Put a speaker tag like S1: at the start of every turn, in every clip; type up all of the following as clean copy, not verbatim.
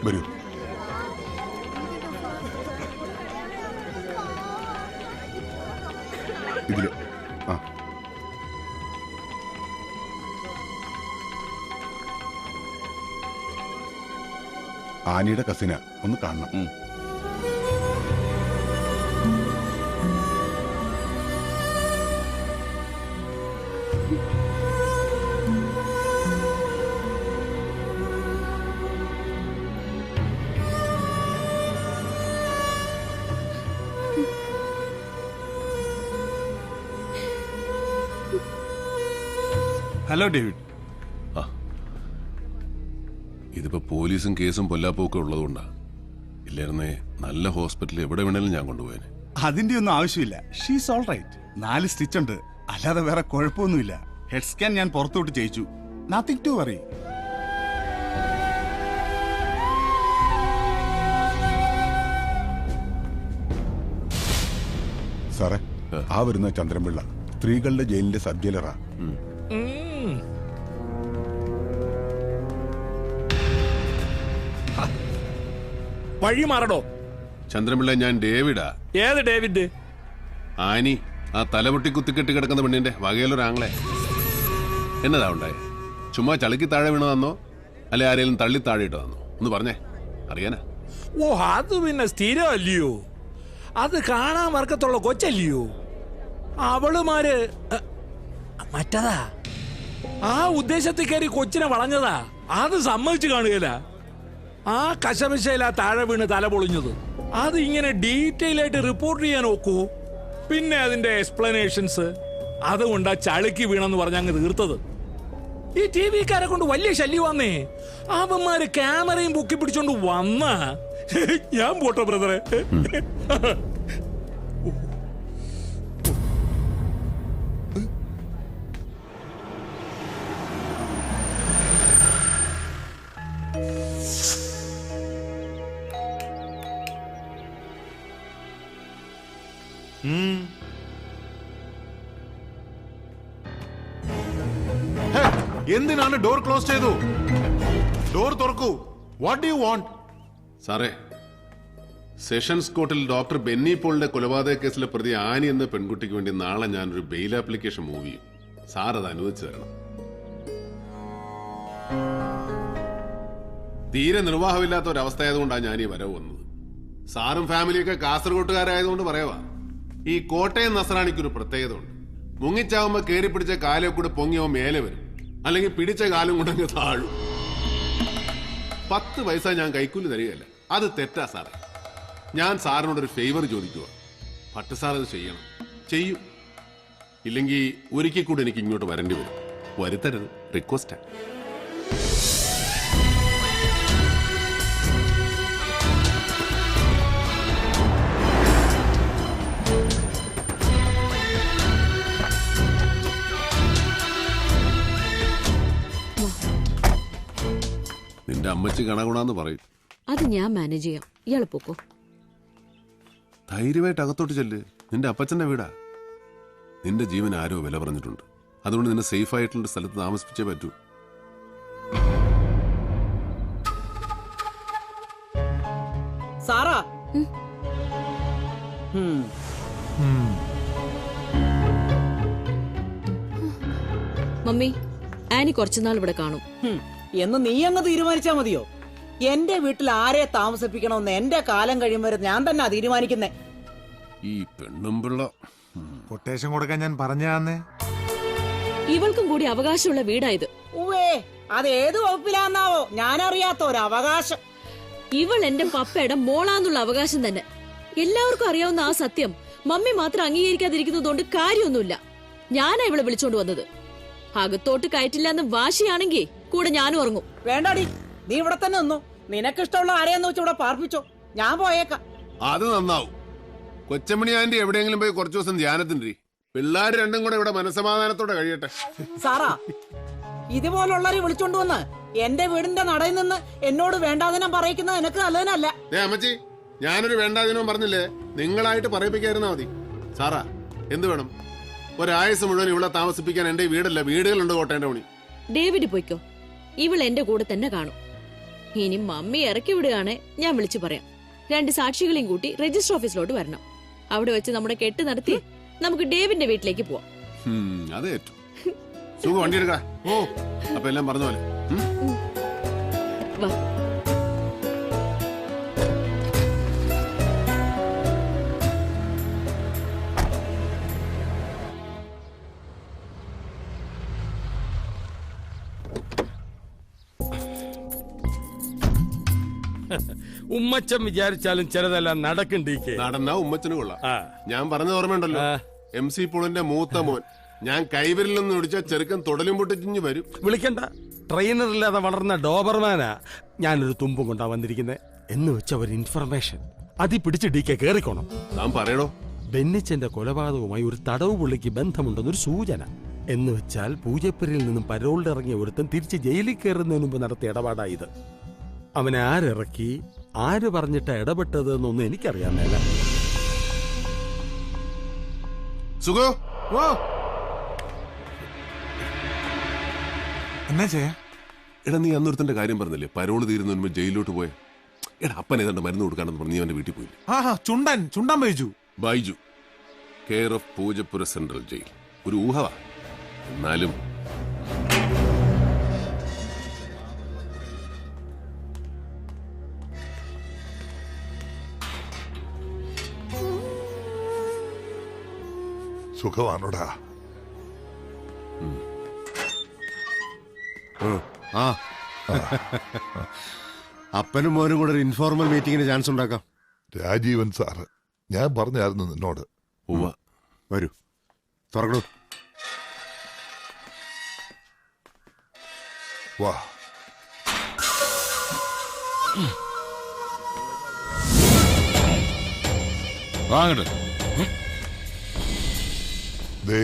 S1: വരൂ. ഇതില് ആ ആനിയുടെ കസിന ഒന്ന് കാണണം.
S2: Hello David.
S3: ഇതിപ്പോ പോലീസും കേസും പൊല്ലാപ്പൊക്കെ ഉള്ളതുകൊണ്ടാ. ഇല്ലായിരുന്നേ നല്ല ഹോസ്പിറ്റലിൽ എവിടെ വേണേലും ഞാൻ കൊണ്ടുപോയേനെ.
S2: അതിന്റെ ഒന്നും ആവശ്യമില്ല. She's all right. 4 സ്റ്റിച്ച് ഉണ്ട്, അല്ലാതെ വേറെ കുഴപ്പമൊന്നുമില്ല. ഹെഡ് സ്കാൻ ഞാൻ പുറത്തോട്ട് ചെയ്യിച്ചു. Nothing to worry.
S1: സാറേ, ആ വരുന്ന ചന്ദ്രൻപിള്ള സ്ത്രീകളുടെ ജയിലിന്റെ സബ് ജയിലറാ.
S4: വഴി മാറടോ.
S3: ചന്ദ്രൻപിള്ള, ഞാൻ ഡേവിഡാ.
S4: ഏത് ഡേവിഡ്?
S3: ആനി, ആ തലമുട്ടി കുത്തിക്കെട്ടി കിടക്കുന്ന പെണ്ണിന്റെ വകയിലൊരാങ്ങളെ. എന്നതാ ഉണ്ടായേ? ചുമ്മാ ചളുക്കി താഴെ വീണതാന്നോ അല്ലെ ആരെങ്കിലും തള്ളി താഴെ ഇട്ടതാന്നോ? ഒന്ന് പറഞ്ഞേ, അറിയാനാ.
S4: ഓ, അത് പിന്നെ സ്ഥിരമല്ലയോ. അത് കാണാൻ വർക്കത്തുള്ള കൊച്ചല്ലയോ. അവളുമാര് മറ്റതാ. ആ ഉദ്ദേശത്തിൽ കയറി കൊച്ചിനെ വളഞ്ഞതാ. അത് സമ്മതിച്ചു കാണുകയില്ല. ആ കശപശയില താഴെ വീണ് തല പൊളിഞ്ഞത്. അത് ഇങ്ങനെ ഡീറ്റെയിൽ ആയിട്ട് റിപ്പോർട്ട് ചെയ്യാൻ നോക്കൂ. പിന്നെ അതിന്റെ എക്സ്പ്ലനേഷൻസ്. അതുകൊണ്ടാ ചളുക്കി വീണെന്ന് പറഞ്ഞ അങ്ങ് തീർത്തത്. ഈ ടി വിക്കാരെ കൊണ്ട് വലിയ ശല്യമാന്നേ. അവന്മാര് ക്യാമറയും പൊക്കി പിടിച്ചോണ്ട് വന്ന ഞാൻ പോട്ടോ ബ്രദറെ.
S5: എന്തിനാണ് ഡോർ ക്ലോസ് ചെയ്തു? ഡോർ തുറക്കൂ. What do you want?
S3: സാറേ, സെഷൻസ് കോർട്ടിൽ ഡോക്ടർ ബെന്നി പോളിന്റെ കൊലപാതക കേസിലെ പ്രതി ആനി എന്ന പെൺകുട്ടിക്ക് വേണ്ടി നാളെ ഞാനൊരു ബെയിൽ ആപ്ലിക്കേഷൻ മൂവ് ചെയ്യും. സാർ അത് അനുവദിച്ചു തരണം. തീരെ നിർവാഹമില്ലാത്ത ഒരവസ്ഥയായതുകൊണ്ടാണ് ഞാൻ ഈ വരവ് വന്നത്. സാറും ഫാമിലിയൊക്കെ കാസർഗോട്ടുകാരായതുകൊണ്ട് പറയുവാ. ഈ കോട്ടയം നസ്രാണിക്കൊരു പ്രത്യേകത ഉണ്ട്. മുങ്ങിച്ചാവുമ്പോ കയറി പിടിച്ച കാലം കൂടെ പൊങ്ങിയോ മേലെ വരും, അല്ലെങ്കിൽ പിടിച്ച കാലം കൊണ്ടങ്ങ് താഴും. 10 പൈസ ഞാൻ കൈക്കൂലി തരികയല്ല. അത് തെറ്റാ സാറേ. ഞാൻ സാറിനോടൊരു ഫേവർ ചോദിക്കുക. ഭട്ട് സാർ അത് ചെയ്യണം. ചെയ്യും. ഇല്ലെങ്കിൽ ഒരിക്കൽ കൂടെ എനിക്ക് ഇങ്ങോട്ട് വരേണ്ടി വരും. വരുത്തരുത്. റിക്വസ്റ്റാ. നിന്റെ അമ്മച്ചി കണകുണാന്ന് പറയും.
S6: അത് ഞാൻ മാനേജ് ചെയ്യാം. ഇയാള് പോക്കോ.
S3: ധൈര്യമായിട്ട് അകത്തോട്ട് ചെല്ല്. നിന്റെ അപ്പച്ചന്റെ വീടാ. നിന്റെ ജീവൻ ആരോ വില പറഞ്ഞിട്ടുണ്ട്. അതുകൊണ്ട് നിന്നെ സേഫ് ആയിട്ടുള്ള സ്ഥലത്ത് താമസിപ്പിച്ചേ പറ്റൂ.
S7: സാറാ,
S6: മമ്മി, ആനി കുറച്ചുനാൾ ഇവിടെ കാണും
S7: എന്ന് നീ അങ്ങ് തീരുമാനിച്ചാ മതിയോ? എന്റെ വീട്ടിൽ ആരെ താമസിപ്പിക്കണമെന്ന് എന്റെ കാലം കഴിയും വരെ ഞാൻ തന്നെ തീരുമാനിക്കുന്നേ.
S3: ഈ പെണ്ണുമ്പിള്ള
S5: കൊട്ടേഷൻ കൊടുക്കാൻ ഞാൻ പറഞ്ഞാന്നേ.
S6: ഇവൾക്കും കൂടി അവകാശമുള്ള വീടായത്.
S7: ഉവേ, അത് ഏത് വകുപ്പിലാന്നാവോ ഞാൻ അറിയാത്ത ഒരു അവകാശം.
S6: ഇവൾ എന്റെ പപ്പയുടെ മോളാന്നുള്ള അവകാശം തന്നെ. എല്ലാവർക്കും അറിയാവുന്ന ആ സത്യം മമ്മി മാത്രം അംഗീകരിക്കാതിരിക്കുന്നതുകൊണ്ട് കാര്യമൊന്നുമില്ല. ഞാനാ ഇവളെ വിളിച്ചോണ്ട് വന്നത്. അകത്തോട്ട് കയറ്റില്ലെന്ന് വാശിയാണെങ്കിൽ കൂടെ ഞാനും ഉറങ്ങും.
S7: വേണ്ടാടി, നീ ഇവിടെ തന്നെ നിന്നു. നിനക്കിഷ്ടമുള്ള ആരെയെന്ന് വെച്ച് ഇവിടെ പാർപ്പിച്ചോ. ഞാൻ പോയേക്കാം.
S3: അത് നന്നാവും. കൊച്ചമണി ആന്റി എവിടെയെങ്കിലും പോയി കുറച്ചു ദിവസം ധ്യാനത്തിൻ്റെ. പിള്ളേർ രണ്ടും കൂടെ ഇവിടെ മനസമാധാനത്തോടെ കഴിയട്ടെ.
S7: സാറാ, ഇതുപോലുള്ളവരെ വിളിച്ചോണ്ട് വന്ന് എന്റെ വീടിന്റെ നടയിൽ നിന്ന് എന്നോട് വേണ്ടാതിനം പറയിക്കുന്നത് എനിക്ക് നല്ലതിനല്ല.
S3: അമ്മച്ചി, ഞാനൊരു വേണ്ടാതിനോ പറഞ്ഞില്ലേ? നിങ്ങളായിട്ട് പറയിപ്പിക്കായിരുന്നാ മതി. സാറാ, എന്ത് വേണം? ഒരാഴ്ച മുഴുവൻ ഇവിടെ താമസിപ്പിക്കാൻ എന്റെ വീടല്ല, വീടുകളുണ്ട് കോട്ടേന്റെ പണി.
S6: ഡേവിഡ് പോയിക്കോ. ഇവൾ എന്റെ കൂടെ തന്നെ കാണും. ഇനി മമ്മി ഇറക്കി വിടുകയാണെ ഞാൻ വിളിച്ചു പറയാം. 2 സാക്ഷികളെയും കൂട്ടി രജിസ്റ്റർ ഓഫീസിലോട്ട് വരണം. അവിടെ വെച്ച് നമ്മുടെ കെട്ട് നടത്തി നമുക്ക് ഡേവിന്റെ വീട്ടിലേക്ക് പോവാം.
S3: അത് ഏറ്റു. സുഖം, വണ്ടി എടുക്ക. ഓ, അപ്പൊ എല്ലാം പറഞ്ഞ പോലെ.
S6: വാ.
S8: ഉമ്മച്ചൻ വിചാരിച്ചാലും ചിലതെല്ലാം നടക്കണ്ടീക്കേ.
S3: നടന്നാ ഉമ്മച്ചന് കൊള്ളാം. ഞാൻ പറഞ്ഞ ഓർമ്മയുണ്ടല്ലോ, MC പോളിന്റെ മൂത്ത മോൻ. ഞാൻ കൈവരിൽ നിന്ന് വിളിച്ച ചെറുക്കൻ തൊടലും പൊട്ടിച്ചിഞ്ഞ് വരും.
S8: വിളിക്കണ്ട, ട്രെയിനർ ഇല്ലാതെ വളർന്ന ഡോബർമാനാ. ഞാനൊരു തുമ്പും കൊണ്ടാ വന്നിരിക്കുന്നത് എന്ന് വെച്ച ഒരു ഇൻഫർമേഷൻ അതി പിടിച്ച് DK കേറിക്കോണം.
S3: താൻ പറയടോ.
S8: ബെന്നിച്ചന്റെ കൊലപാതകവുമായി ഒരു തടവ് പുള്ളിക്ക് ബന്ധമുണ്ടെന്നൊരു സൂചന. എന്ന് വെച്ചാൽ പൂജപ്പുരയിൽ നിന്നും പരോളിലിറങ്ങിയ ഒരുത്തൻ തിരിച്ച് ജയിലിൽ കയറുന്നതിന് മുമ്പ് നടത്തിയ ഇടപാടായത്. അവനെ ആരിറക്കി, ആര് പറഞ്ഞിട്ട് ഇടപെട്ടത് എന്നൊന്നും എനിക്കറിയാൻ മേല.
S3: സുഖോ,
S5: എന്നാ ചെയ്യാ?
S3: എടാ, നീ അന്നൊരുത്തന്റെ കാര്യം പറഞ്ഞില്ലേ, പരോള് തീരുന്ന മുൻപ് ജയിലിലോട്ട് പോയ. എടാ, അപ്പൻ ഏതാണ്ട് മരുന്ന് കൊടുക്കാണെന്ന് പറഞ്ഞ് നീ അവന്റെ വീട്ടിൽ പോയില്ലേ?
S5: Chundan
S3: Baiju, care of Poojappura central jail. ഒരു ഊഹവാ, എന്നാലും
S9: സുഖമാണോടാ?
S10: അപ്പനും മോനും കൂടെ ഒരു ഇൻഫോർമൽ മീറ്റിംഗിന് ചാൻസ് ഉണ്ടാക്കാം.
S9: രാജീവൻ സാറ്, ഞാൻ പറഞ്ഞായിരുന്നു നിന്നോട്.
S10: വരൂ, തുറക്കണു.
S9: വാ. ദേ,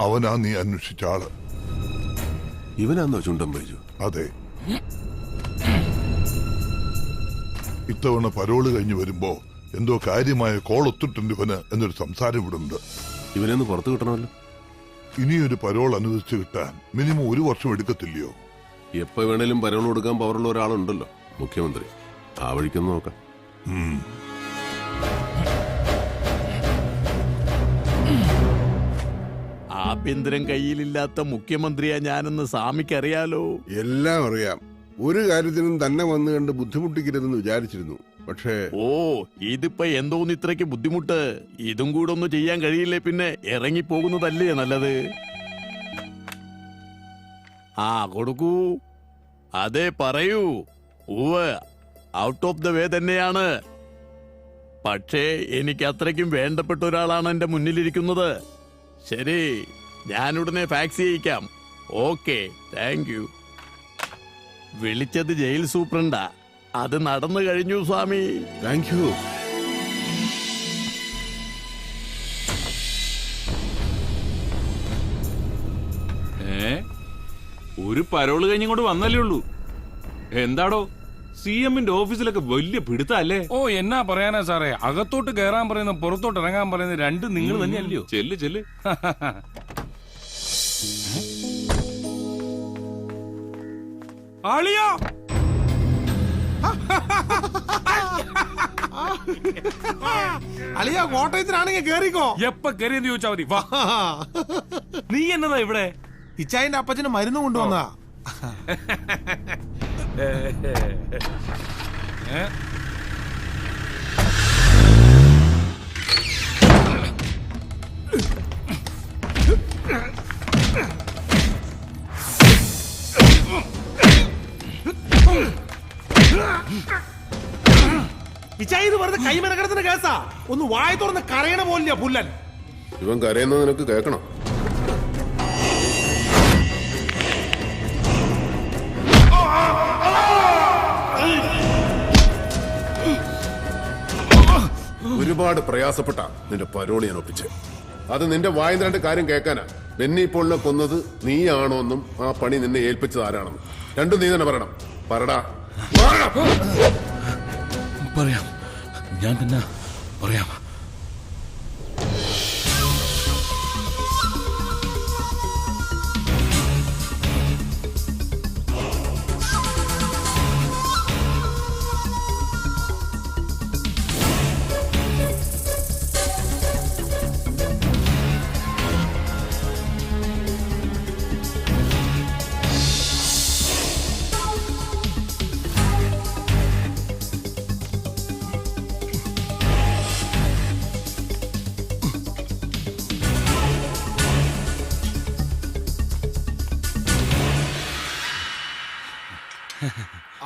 S9: അവനാ നീ അന്വേഷിച്ച ആള്.
S3: ഇവനാന്നോ ചുണ്ടൻ ബൈജു?
S9: അതെ. ഇത്തവണ പരോള് കഴിഞ്ഞ് വരുമ്പോ എന്തോ കാര്യമായ കോൾ ഒത്തിട്ടുണ്ട് ഇവന് എന്നൊരു സംസാരം ഇവിടെ ഉണ്ട്.
S3: ഇവനൊന്ന് പുറത്തു കിട്ടണമല്ലോ.
S9: ഇനിയൊരു പരോൾ അനുവദിച്ചു കിട്ടാൻ മിനിമം 1 വർഷം എടുക്കത്തില്ലയോ?
S3: എപ്പോ വേണേലും പരോൾ കൊടുക്കാൻ പവറുള്ള ഒരാളുണ്ടല്ലോ, മുഖ്യമന്ത്രി. ആ വഴിക്കൊന്ന് നോക്കാം.
S11: ആഭ്യന്തരം കയ്യിലില്ലാത്ത മുഖ്യമന്ത്രിയാ ഞാനെന്ന് സ്വാമിക്കറിയാലോ.
S10: എല്ലാം അറിയാം. ഒരു കാര്യത്തിനും തന്നെ വന്നു കണ്ട് ബുദ്ധിമുട്ടിക്കരുതെന്ന് വിചാരിച്ചിരുന്നു. പക്ഷേ
S11: ഇതിപ്പോ എന്തോന്ന് ഇത്രയ്ക്ക് ബുദ്ധിമുട്ട്? ഇതും കൂടെ ഒന്നും ചെയ്യാൻ കഴിയില്ലേ പിന്നെ ഇറങ്ങിപ്പോകുന്നതല്ലേ നല്ലത്. കൊടുക്കൂ. അതെ, പറയൂ. ഔട്ട് ഓഫ് ദ വേ തന്നെയാണ്. പക്ഷേ എനിക്ക് അത്രയ്ക്കും വേണ്ടപ്പെട്ട ഒരാളാണ് എന്റെ മുന്നിലിരിക്കുന്നത്. ശരി, ഞാനുടനെ ഫാക്സ് ചെയ്യിക്കാം. Okay, thank you. വിളിച്ചത് ജയിൽ സൂപ്രണ്ടാ. അത് നടന്നു കഴിഞ്ഞു സ്വാമി.
S10: Thank you.
S12: ഒരു പരോള് കഴിഞ്ഞിങ്ങോട്ട് വന്നല്ലേ ഉള്ളൂ. എന്താടോ, CM-ന്റെ ഓഫീസിലൊക്കെ വലിയ പിടുത്തല്ലേ?
S5: എന്നാ പറയാനാ സാറേ, അകത്തോട്ട് കയറാൻ പറയുന്ന പുറത്തോട്ട് ഇറങ്ങാൻ പറയുന്ന രണ്ടും നിങ്ങൾ തന്നെയല്ലയോ?
S12: ചെല്ല് ചെല്ല്.
S5: ആളിയോ,
S10: അളിയാ, കോട്ടയത്തിനാണെങ്കിൽ കേറിക്കോ.
S5: എപ്പ കയറിയെന്ന് ചോദിച്ചാ മതി. വാ. നീ എന്നതാ ഇവിടെ?
S10: ഇച്ചായന്റെ അപ്പച്ചന് മരുന്ന് കൊണ്ടുവന്നാ.
S5: ഇച്ചായി, ഇത് വെറുതെ കൈമനക്കടത്തിന്റെ കേസാ. ഒന്ന് വായ തുറന്ന് കരയണ പോലില്ല പുല്ലൻ.
S3: ഇവൻ കരയുന്നത് നിനക്ക് കേൾക്കണം. ഒരുപാട് പ്രയാസപ്പെട്ട നിന്റെ പരോളി ഞാൻ ഒപ്പിച്ച്. അത് നിന്റെ വായന 2 കാര്യം കേൾക്കാനാ. ബെന്നി പോളിനെ കൊന്നത് നീയാണോന്നും ആ പണി നിന്നെ ഏൽപ്പിച്ചത് ആരാണെന്നും രണ്ടും നീ തന്നെ പറയണം. പറടാ.
S11: പറയാം, ഞാൻ തന്നെ പറയാം.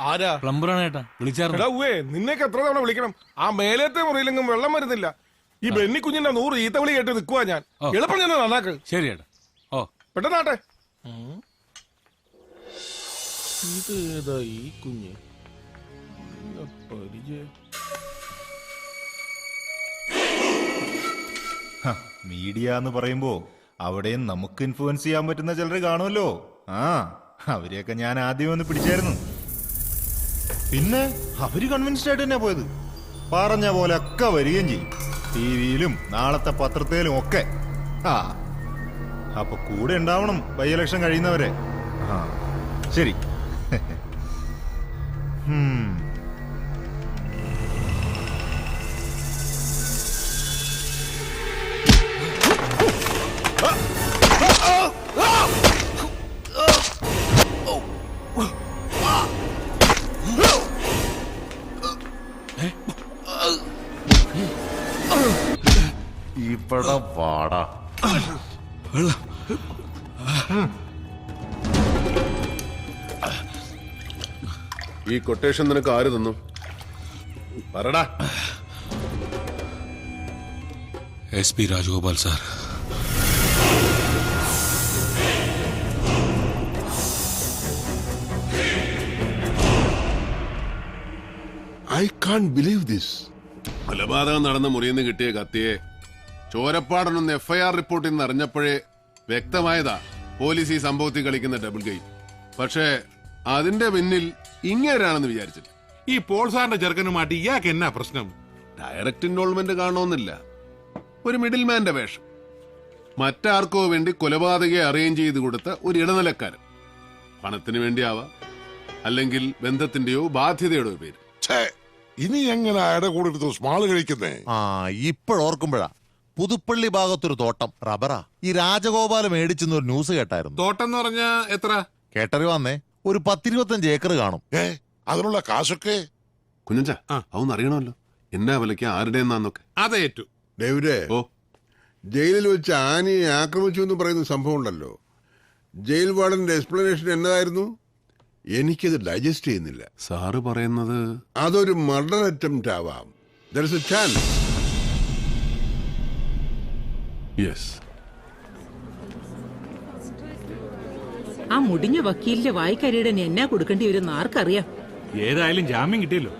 S13: ആരാ?
S14: പ്ലംബറാണ് ഏട്ടാ. വിളിച്ചായിരുന്നു.
S13: നിന്നേക്ക് എത്ര തവണ വിളിക്കണം? ആ മേലത്തെ മുറിയിലെങ്കിലും വെള്ളം വരുന്നില്ല. ഈ ബെന്നി കുഞ്ഞിന്റെ 100 ഈത്ത വിളി കേട്ട് നിൽക്കുവാ ഞാൻ. എളുപ്പം ഞാൻ നന്നാക്ക്.
S14: ശരി ഏട്ടാ. ഓ
S13: പെട്ടെന്നാട്ടെ. ഇത് ഏതാ ഈ കുഞ്ഞ്?
S15: മീഡിയ എന്ന് പറയുമ്പോ അവിടെയും നമുക്ക് ഇൻഫ്ലുവൻസ് ചെയ്യാൻ പറ്റുന്ന ചിലർ കാണുമല്ലോ. അവരെയൊക്കെ ഞാൻ ആദ്യം ഒന്ന് പിടിച്ചായിരുന്നു. പിന്നെ അവര് കൺവിൻസ്ഡ് ആയിട്ട് തന്നെ പോയത്. പറഞ്ഞ പോലെ ഒക്കെ വരികയും ചെയ്യും, ടിവിയിലും നാളത്തെ പത്രത്തിലും ഒക്കെ. അപ്പൊ കൂടെ ഉണ്ടാവണം ബൈ ഇലക്ഷൻ കഴിയുന്നവരെ. ശരി. ഇവിടെ വാടാ.
S3: ഈ കൊട്ടേഷൻ നിനക്ക് ആര് തന്നു? പറടാ.
S14: SP Rajagopal sir.
S10: I can't believe this.
S3: കൊലപാതകം നടന്ന മുറിയിൽ നിന്ന് കിട്ടിയ കത്തിയെ ചോരപ്പാടനൊന്ന് FIR റിപ്പോർട്ടിൽ നിന്ന് അറിഞ്ഞപ്പോഴേ വ്യക്തമായതാ പോലീസ് ഈ സംഭവത്തിൽ കളിക്കുന്ന ഡബിൾ ഗെയിം. പക്ഷേ അതിന്റെ പിന്നിൽ ഇങ്ങേരാണെന്ന് വിചാരിച്ചില്ല.
S5: ഈ പോൾ സാറിന്റെ ചെറുക്കനുമായിട്ട് ഇയാൾക്ക് എന്നാ പ്രശ്നം?
S3: ഡയറക്റ്റ് ഇൻവോൾവ്മെന്റ് കാണണമെന്നില്ല, ഒരു മിഡിൽ മാന്റെ വേഷം. മറ്റാർക്കോ വേണ്ടി കൊലപാതകയെ അറേഞ്ച് ചെയ്ത് കൊടുത്ത ഒരു ഇടനിലക്കാരൻ. പണത്തിന് വേണ്ടിയാവാം, അല്ലെങ്കിൽ ബന്ധത്തിന്റെയോ ബാധ്യതയുടെയോ പേര്.
S10: ഇനി എങ്ങനെ അയാളുടെ കൂടെ എടുത്തു സ്മാള് കഴിക്കുന്നേ?
S15: ഇപ്പോഴോർക്കുമ്പോഴാ പുതുപ്പള്ളി ഭാഗത്തൊരു തോട്ടം റബ്ബറാ ഈ രാജഗോപാലം മേടിച്ചെന്നൊരു ന്യൂസ് കേട്ടായിരുന്നു.
S5: തോട്ടം എന്ന് പറഞ്ഞാ എത്ര?
S15: കേട്ടറി വന്നേ, ഒരു 10-25 ഏക്കർ കാണും.
S10: അതിനുള്ള കാശൊക്കെ
S3: കുഞ്ഞഞ്ച അതൊന്നും അറിയണമല്ലോ, എന്നാ വിലയ്ക്ക് ആരുടെയെന്നൊക്കെ.
S5: അതേറ്റു.
S10: ഡേവിഡേ, ജയിലിൽ വെച്ച് ആനയെ ആക്രമിച്ചു എന്ന് പറയുന്ന സംഭവം ഉണ്ടല്ലോ, ജയിൽ വാർഡന്റെ എക്സ്പ്ലനേഷൻ എന്നതായിരുന്നു? എനിക്കത് ഡൈജസ്റ്റ് ചെയ്യുന്നില്ല.
S3: സാറ് പറയുന്നത്
S10: അതൊരു മർഡർ അറ്റംപ്റ്റ് ആവാം. There is a chance.
S3: Yes.
S7: ആ മുടിഞ്ഞ വക്കീലിന്റെ വായിക്കരിയുടെ എന്നാ കൊടുക്കേണ്ടി വരും ആർക്കറിയാം.
S12: ഏതായാലും ജാമ്യം കിട്ടിയല്ലോ.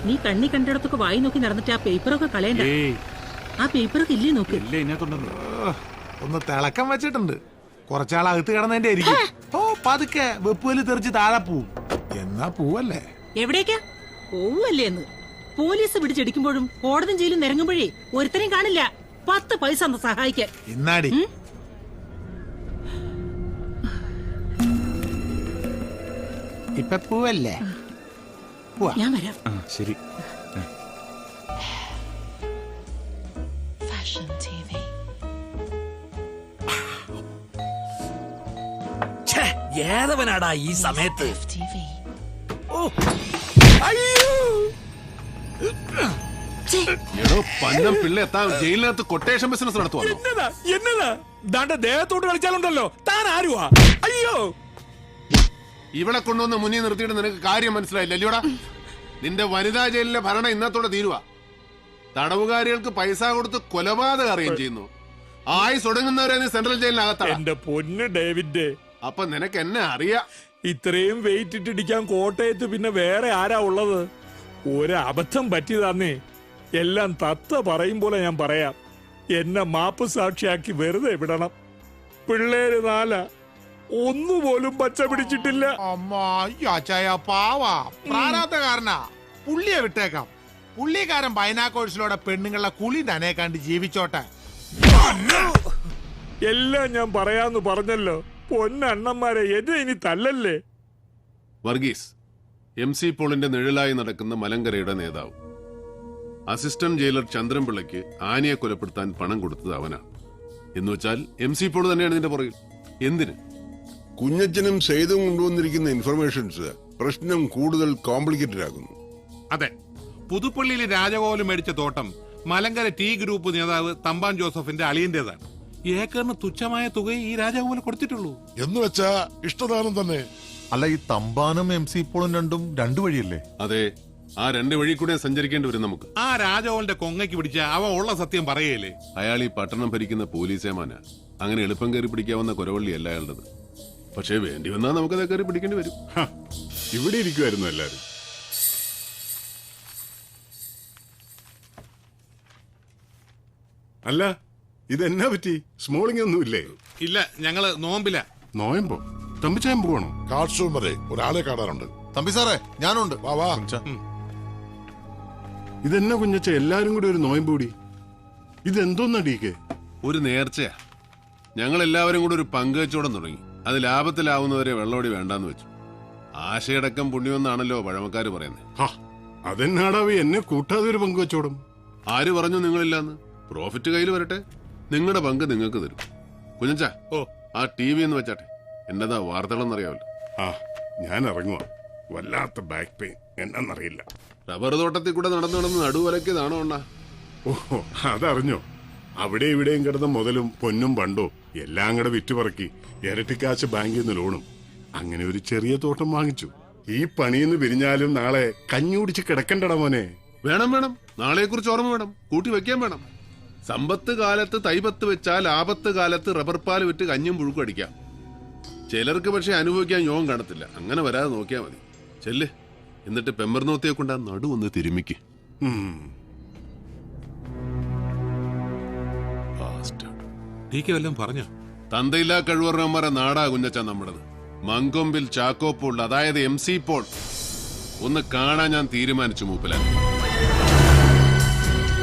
S7: നീ കണ്ണി കണ്ടിടത്തൊക്കെ വായി നോക്കി നടന്നിട്ട് ആ പേപ്പറൊക്കെ കളയണ്ട. ആ പേപ്പറൊക്കെ ഇല്ലേ നോക്ക്.
S5: ഒന്ന് തിളക്കം വെച്ചിട്ടുണ്ട്. കുറച്ചാളകത്ത് കിടന്നതിന്റെ ആയിരിക്കും. പതുക്കെ വെപ്പുവല് തെറിച്ച് താഴെ പോവും. എന്നാ പോവല്ലേ?
S7: എവിടേക്കാ പോവല്ലേ എന്ന്? പോലീസ് പിടിച്ചെടുക്കുമ്പോഴും കോടതി ജയിലും നിരങ്ങുമ്പോഴേ ഒരുത്തനെയും കാണില്ല 10 പൈസ ഒന്ന് സഹായിക്കാൻ.
S5: ഇന്നാടി ഇപ്പൊ പോവല്ലേ?
S7: ഞാൻ വരാം.
S12: ശരി.
S4: ഏതവനാടാ ഈ സമയത്ത്?
S3: പന്നം പിള്ള എത്താൻ ജയിലിനകത്ത് കൊട്ടേഷൻ ബിസിനസ് നടത്തുവാണോ?
S4: എന്നതാ ദാണ്ട ദേഹത്തോട്ട് കളിച്ചാലുണ്ടല്ലോ. താൻ ആരുവാ? അയ്യോ,
S3: ഇവിടെ കൊണ്ടുവന്ന് മുന്നിൽ നിർത്തിയിട്ട് നിനക്ക് കാര്യം മനസ്സിലായില്ല അല്ലയോടാ? നിന്റെ വനിതാ ജയിലിലെ ഭരണം ഇന്നത്തോടെ തീരുവാ. തടവുകാരികൾക്ക് പൈസ കൊടുത്ത് കൊലപാതകം അറിയുകയും ചെയ്യുന്നു. ആയുസ് ഒടുങ്ങുന്നവരെ നീ സെൻട്രൽ ജയിലിനകത്താണ്.
S4: എന്റെ പൊന്ന് ഡേവിഡ്,
S3: അപ്പൊ നിനക്ക് എന്നെ അറിയാം.
S4: ഇത്രയും വെയിറ്റ് ഇട്ടിടിക്കാൻ കോട്ടയത്ത് പിന്നെ വേറെ ആരാ ഉള്ളത്? ഒരബദ്ധം പറ്റിയതാന്നേ. എല്ലാം തത്ത പറയും പോലെ ഞാൻ പറയാം. എന്നെ മാപ്പ് സാക്ഷിയാക്കി വെറുതെ വിടണം. പിള്ളേര് 4, ഒന്നുപോലും പച്ച പിടിച്ചിട്ടില്ല.
S5: പാവാ പ്രാരാബ്ധകാരനാ. പുള്ളിയെ വിട്ടേക്കാം. പുള്ളിക്കാരൻ ബൈനാക്കോഴ്സിലൂടെ പെണ്ണുങ്ങളുടെ കുളി തന്നെ കണ്ട് ജീവിച്ചോട്ടെ.
S4: എല്ലാം ഞാൻ പറയാന്ന് പറഞ്ഞല്ലോ. പൊന്നണ്ണന്മാരെ, എന്നെ ഇനി തല്ലല്ലേ.
S3: വർഗീസ് MC പോളിന്റെ നിഴലായി നടക്കുന്ന മലങ്കരയുടെ നേതാവ്. അസിസ്റ്റന്റ് ജയിലർ ചന്ദ്രൻപിള്ളയ്ക്ക് ആനയെ കൊലപ്പെടുത്താൻ പണം കൊടുത്തത് അവനാണ്. എന്നുവെച്ചാൽ MC പോൾ തന്നെയാണ് ഇതിന്റെ പുറകിൽ. എന്തിന്?
S10: കുഞ്ഞച്ചനും സെയ്തും കൊണ്ടുവന്നിരിക്കുന്ന ഇൻഫർമേഷൻസ് പ്രശ്നം കൂടുതൽ കോംപ്ലിക്കേറ്റഡ് ആകുന്നു.
S5: അതെ, പുതുപ്പള്ളിയിലെ രാജഗോപാലം മേടിച്ച തോട്ടം മലങ്കര ടി ഗ്രൂപ്പ് നേതാവ് തമ്പാൻ ജോസഫിന്റെ അളിയന്റേതാണ്.
S16: ഏക്കറിന് തുച്ഛമായ തുക ഈ രാജാവ് കൊടുത്തിട്ടുള്ളൂ.
S17: എന്ന് വെച്ചാ ഇഷ്ടദാനം തന്നെ.
S18: അല്ല, ഈ തമ്പാനും MC പോളും രണ്ടും രണ്ടു വഴിയല്ലേ?
S3: അതെ, ആ രണ്ട് വഴി കൂടെ സഞ്ചരിക്കേണ്ടി വരും നമുക്ക്.
S16: ആ രാജാവിന്റെ കൊങ്ങയ്ക്ക് പിടിച്ച അവ ഉള്ള സത്യം പറയല്ലേ?
S3: അയാൾ ഈ പട്ടണം ഭരിക്കുന്ന പോലീസേമാന. അങ്ങനെ എളുപ്പം കയറി പിടിക്കാവുന്ന കുരവള്ളിയല്ല അയാളുടേത്. പക്ഷേ വേണ്ടി വന്നാൽ നമുക്കത് കയറി പിടിക്കേണ്ടി വരും.
S1: ഇവിടെ ഇരിക്കുമായിരുന്നു എല്ലാരും. അല്ല, ഇതെന്നാ പറ്റി? സ്മോളിംഗ് ഒന്നുമില്ലേ?
S16: ഇല്ല, ഞങ്ങള് നോമ്പില്ല.
S1: നോയമ്പോ? തമ്പിച്ചായം പോകണോ?
S17: കാർഷൂം വരെ ഒരാളെ കാണാറുണ്ട്.
S18: തമ്പി സാറേ, ഞാനുണ്ട്.
S17: വാ വാ.
S1: ഇതെന്നാ കുഞ്ഞച്ച എല്ലാരും കൂടി ഒരു നോയമ്പ് കൂടി? ഇതെന്തോന്നടിക്ക്?
S3: ഒരു നേർച്ചയാ. ഞങ്ങൾ എല്ലാവരും കൂടി ഒരു പങ്കുവെച്ചോടം തുടങ്ങി. അത് ലാഭത്തിലാവുന്നവരെ വെള്ളോടി വേണ്ടാന്ന് വെച്ചു. ആശയടക്കം പുണ്യമെന്നാണല്ലോ പഴമക്കാര് പറയുന്നത്.
S1: അതെന്നാടാവി എന്നെ കൂട്ടാതെ ഒരു പങ്കുവെച്ചോടും?
S3: ആര് പറഞ്ഞു നിങ്ങളില്ലാന്ന്? പ്രോഫിറ്റ് കയ്യിൽ വരട്ടെ, നിങ്ങളുടെ പങ്ക് നിങ്ങൾക്ക് തരും. കുഞ്ഞച്ചാ, ആ TV എന്ന് വെച്ചാട്ടെ. എന്നതാ വാർത്തകളെന്നറിയാവല്ലോ.
S1: ഞാൻ ഇറങ്ങുവാ. വല്ലാത്ത ബാക്ക് പെയിൻ, എന്നറിയില്ല.
S3: റബ്ബർ തോട്ടത്തിൽ കൂടെ നടന്നു നടന്ന് നടുവലക്കിയതാണോ അണ്ണാ?
S1: ഓഹോ, അതറിഞ്ഞോ? അവിടെ ഇവിടെയും കിടന്ന മുതലും പൊന്നും പണ്ടോ എല്ലാം കൂടെ വിറ്റുപറക്കി ഇരട്ടിക്കാശ് ബാങ്കിൽ നിന്ന് ലോണും അങ്ങനെ ഒരു ചെറിയ തോട്ടം വാങ്ങിച്ചു. ഈ പണിയെന്ന് പിരിഞ്ഞാലും നാളെ കഞ്ഞി കുടിച്ച് കിടക്കണ്ടടാ മോനെ.
S3: വേണം വേണം, നാളെ കുറിച്ച് ഓർമ്മ വേണം, കൂട്ടി വെക്കാൻ വേണം. സമ്പത്ത് കാലത്ത് തൈപത്ത് വെച്ചാൽ ആപത്ത് കാലത്ത് റബ്ബർ പാൽ വിറ്റ് കഞ്ഞും പുഴുക്കും അടിക്കാം. ചിലർക്ക് പക്ഷെ അനുഭവിക്കാൻ യോഗം കാണത്തില്ല. അങ്ങനെ വരാതെ നോക്കിയാൽ മതി. ചെല്ല്, എന്നിട്ട് പെമ്പർനോത്തിയെ കൊണ്ട് ആ നടുവൊന്ന് തിരുമിക്ക്.
S16: പറഞ്ഞോ?
S3: തന്തയില്ലാ കഴിവറന്മാരെ നാടാ കുഞ്ഞച്ച നമ്മുടേത്. മങ്കൊമ്പിൽ ചാക്കോ പോൾ, അതായത് MC പോൾ ഒന്ന് കാണാൻ ഞാൻ തീരുമാനിച്ചു മൂപ്പിലാൻ.